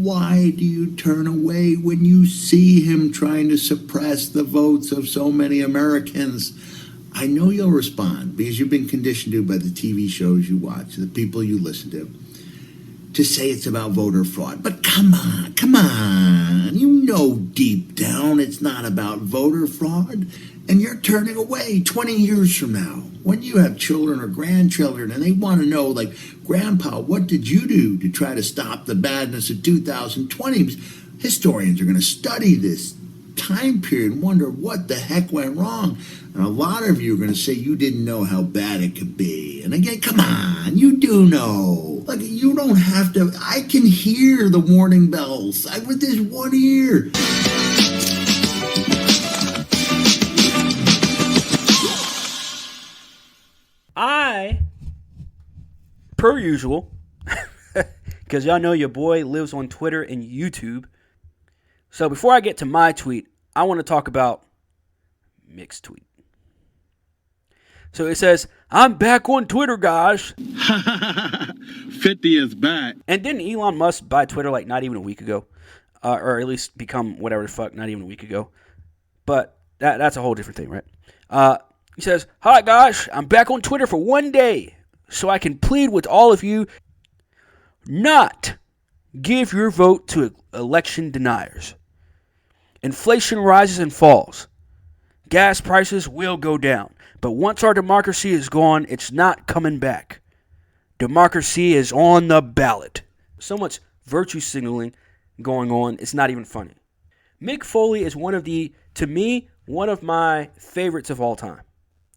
why do you turn away when you see him trying to suppress the votes of so many Americans? I know you'll respond because you've been conditioned to by the TV shows you watch, the people you listen to say it's about voter fraud. But come on. You know deep down it's not about voter fraud. And you're turning away 20 years from now when you have children or grandchildren and they want to know, like, Grandpa, what did you do to try to stop the badness of 2020? Historians are going to study this time period and wonder what the heck went wrong. And a lot of you are going to say you didn't know how bad it could be. And again, come on, you do know. Like, you don't have to. I can hear the warning bells with this one ear. Per usual, because y'all know your boy lives on Twitter and YouTube. So before I get to my tweet, I want to talk about Mick's tweet. So it says, "I'm back on Twitter, guys." 50 is back. And didn't Elon Musk buy Twitter like not even a week ago? Or at least become whatever the fuck, not even a week ago. But that's a whole different thing, right? He says, "Hi, guys. I'm back on Twitter for one day, so I can plead with all of you not give your vote to election deniers. Inflation rises and falls. Gas prices will go down. But once our democracy is gone, it's not coming back. Democracy is on the ballot." So much virtue signaling going on, it's not even funny. Mick Foley is to me, one of my favorites of all time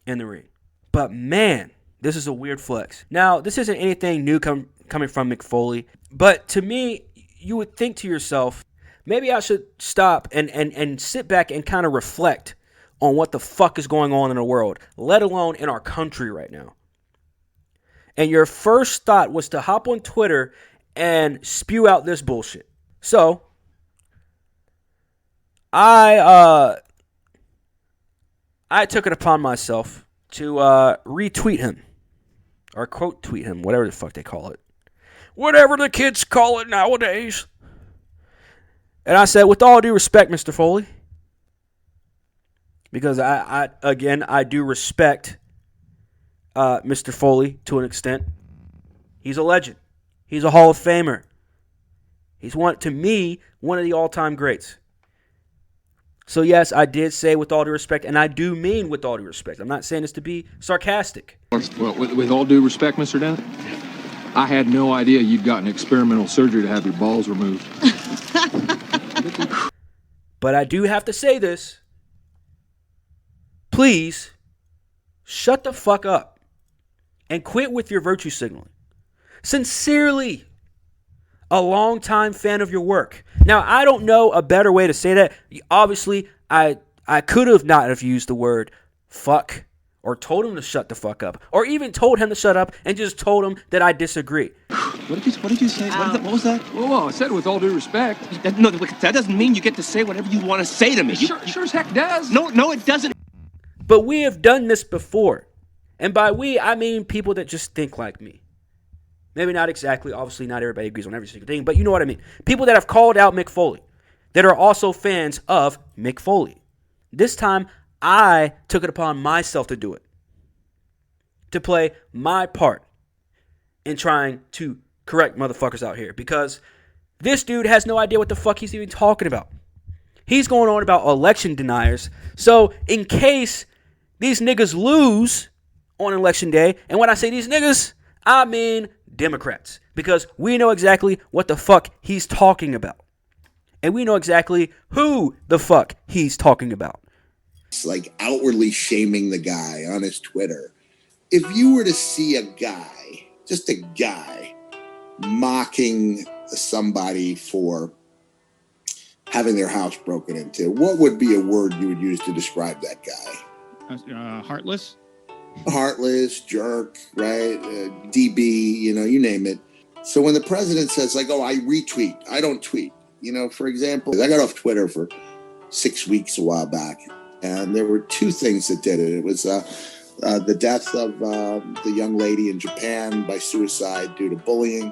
in the ring. But man, this is a weird flex. Now, this isn't anything new coming from Mick Foley, but to me, you would think to yourself, maybe I should stop and sit back and kind of reflect on what the fuck is going on in the world, let alone in our country right now. And your first thought was to hop on Twitter and spew out this bullshit. So, I took it upon myself to retweet him. Or quote tweet him, whatever the fuck they call it. Whatever the kids call it nowadays. And I said, with all due respect, Mr. Foley, because I do respect Mr. Foley to an extent. He's a legend. He's a Hall of Famer. He's to me, one of the all-time greats. So yes, I did say with all due respect, and I do mean with all due respect. I'm not saying this to be sarcastic. Well, with all due respect, Mr. Dennett, I had no idea you'd gotten experimental surgery to have your balls removed. But I do have to say this. Please, shut the fuck up and quit with your virtue signaling. Sincerely, a longtime fan of your work. Now, I don't know a better way to say that. Obviously, I could have not have used the word fuck or told him to shut the fuck up or even told him to shut up and just told him that I disagree. What did you say? What was that? Well, I said with all due respect. No, that doesn't mean you get to say whatever you want to say to me. Sure as heck does. No, it doesn't. But we have done this before. And by we, I mean people that just think like me. Maybe not exactly. Obviously, not everybody agrees on every single thing. But you know what I mean. People that have called out Mick Foley. That are also fans of Mick Foley. This time, I took it upon myself to do it. To play my part in trying to correct motherfuckers out here. Because this dude has no idea what the fuck he's even talking about. He's going on about election deniers. So, in case these niggas lose on election day, and when I say these niggas, I mean Democrats. Because we know exactly what the fuck he's talking about. And we know exactly who the fuck he's talking about. It's like outwardly shaming the guy on his Twitter. If you were to see a guy, just a guy, mocking somebody for having their house broken into, what would be a word you would use to describe that guy? Heartless? Heartless, jerk, right? DB, you name it. So when the president says, like, oh, I retweet, I don't tweet. For example, I got off Twitter for 6 weeks a while back, and there were two things that did it. It was the death of the young lady in Japan by suicide due to bullying.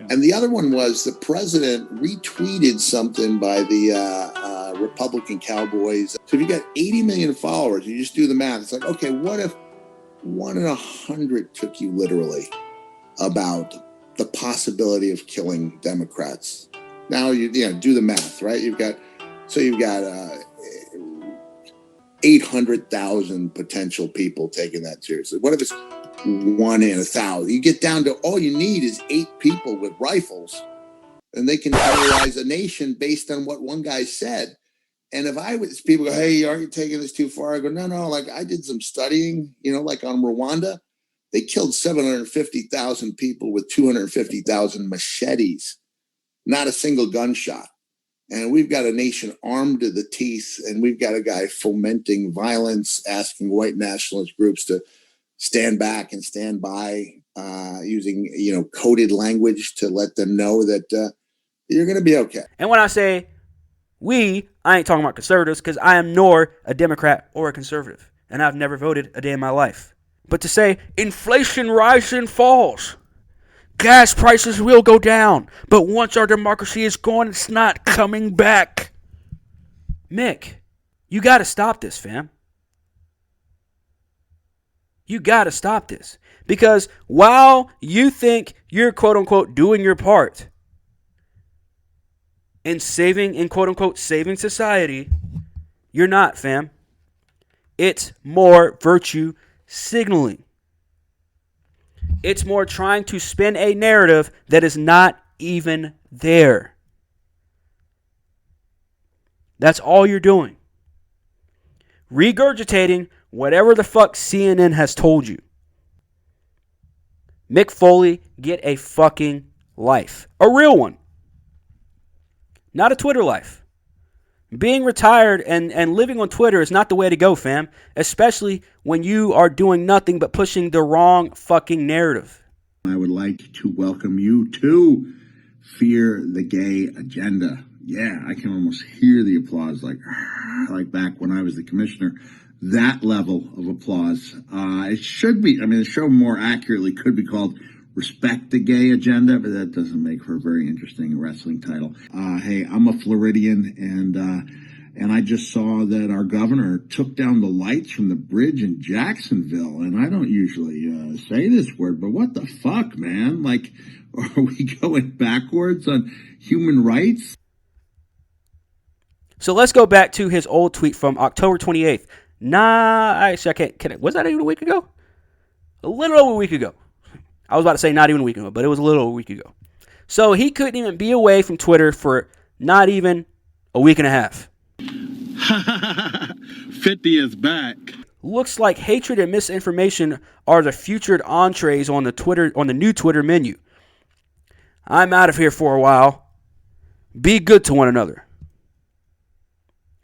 And the other one was the president retweeted something by the Republican Cowboys. So if you got 80 million followers, you just do the math. It's like, okay, what if 1 in 100 took you literally about the possibility of killing Democrats? Now you do the math, right? You've got 800,000 potential people taking that seriously. What if it's 1 in 1,000? You get down to all you need is 8 people with rifles, and they can terrorize a nation based on what one guy said. And if people go, hey, aren't you taking this too far? I go, no. Like I did some studying, like on Rwanda, they killed 750,000 people with 250,000 machetes, not a single gunshot. And we've got a nation armed to the teeth, and we've got a guy fomenting violence, asking white nationalist groups to stand back and stand by, using, coded language to let them know that you're going to be okay. And when I say I ain't talking about conservatives, because I am nor a Democrat or a conservative, and I've never voted a day in my life. But to say inflation rises and falls, gas prices will go down, but once our democracy is gone, it's not coming back. Mick, you got to stop this, fam. You got to stop this. Because while you think you're quote-unquote doing your part in quote-unquote saving society, you're not, fam. It's more virtue signaling. It's more trying to spin a narrative that is not even there. That's all you're doing. Regurgitating whatever the fuck CNN has told you. Mick Foley, get a fucking life. A real one. Not a Twitter life. Being retired and living on Twitter is not the way to go, fam. Especially when you are doing nothing but pushing the wrong fucking narrative. I would like to welcome you to Fear the Gay Agenda. Yeah, I can almost hear the applause like back when I was the commissioner. That level of applause. It should be, the show more accurately could be called Respect the Gay Agenda, but that doesn't make for a very interesting wrestling title. Hey, I'm a Floridian, and I just saw that our governor took down the lights from the bridge in Jacksonville, and I don't usually say this word, but what the fuck, man? Like, are we going backwards on human rights? So let's go back to his old tweet from October 28th. Actually, I can't. Was that even a week ago? A little over a week ago. I was about to say not even a week ago, but it was a little over a week ago. So he couldn't even be away from Twitter for not even a week and a half. 50 is back. Looks like hatred and misinformation are the featured entrees on the new Twitter menu. I'm out of here for a while. Be good to one another.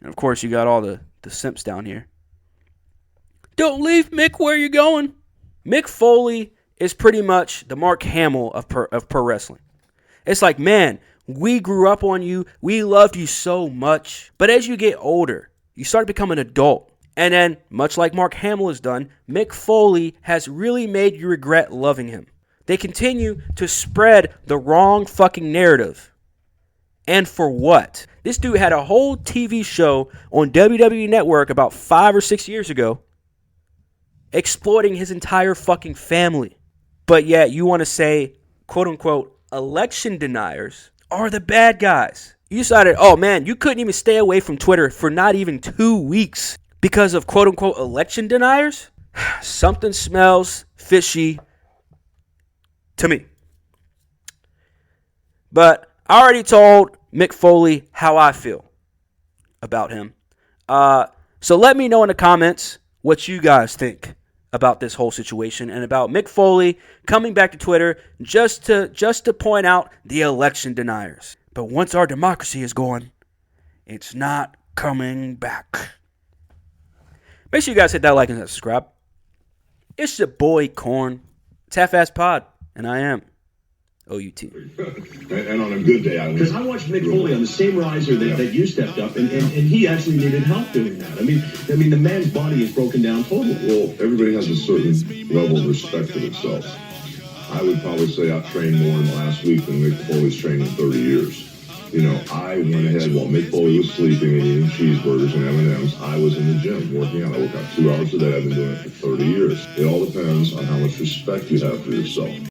And of course, you got all the simps down here. Don't leave Mick where you're going. Mick Foley is pretty much the Mark Hamill of pro wrestling. It's like, man, we grew up on you. We loved you so much. But as you get older, you start to become an adult. And then, much like Mark Hamill has done, Mick Foley has really made you regret loving him. They continue to spread the wrong fucking narrative. And for what? This dude had a whole TV show on WWE Network about 5 or 6 years ago exploiting his entire fucking family. But yet you want to say, quote unquote, election deniers are the bad guys. You decided, oh man, you couldn't even stay away from Twitter for not even 2 weeks because of quote unquote election deniers? Something smells fishy to me. But I already told Mick Foley how I feel about him. So let me know in the comments what you guys think about this whole situation and about Mick Foley coming back to Twitter just to point out the election deniers. But once our democracy is gone, it's not coming back. Make sure you guys hit that like and subscribe. It's your boy Corn. It's Half-Ass Pod, and I am OUT. And on a good day, because I watched Mick Foley on the same riser that you stepped up, and he actually needed help doing that. I mean, the man's body is broken down totally. Well, everybody has a certain level of respect for themselves. I would probably say I've trained more in the last week than Mick Foley's trained in 30 years. You know, I went ahead while Mick Foley was sleeping and eating cheeseburgers and M&Ms. I was in the gym working out. I work out 2 hours a day. I've been doing it for 30 years. It all depends on how much respect you have for yourself.